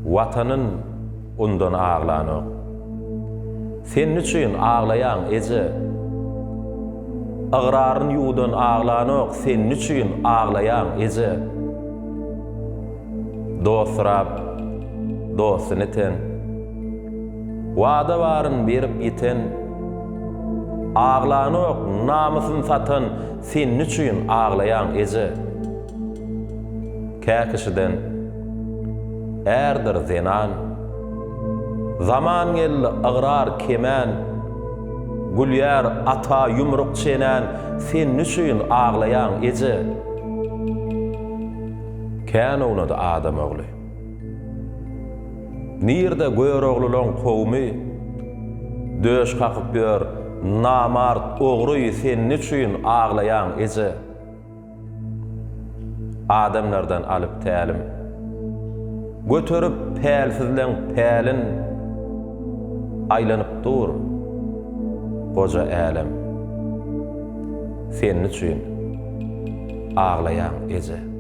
watanın ondan ağlanok. Senin üçün ağlayan ece, ıgrarın yudan ağlanok, senin üçün ağlayan ece. Dostrap, dostun eten, wada barın berip yiten, ağlanok, namusun satan, senin üçün ağlayan ece. Käkişiden, erdir zenan, zaman gelli ıgrar kemen, gülyer ata yumruk çenen, senin üçün ağlayan ece. Kän onu da adam oğlu. Nirde gör oğlulon kowmy, döş kakıp bör, namart oğruy senin üçün ağlayan ece. Adamlardan alıp tälim, götürüp pälsizlen pälin, aylanyp dur, goja älem. Senin üçün ağlayan ece.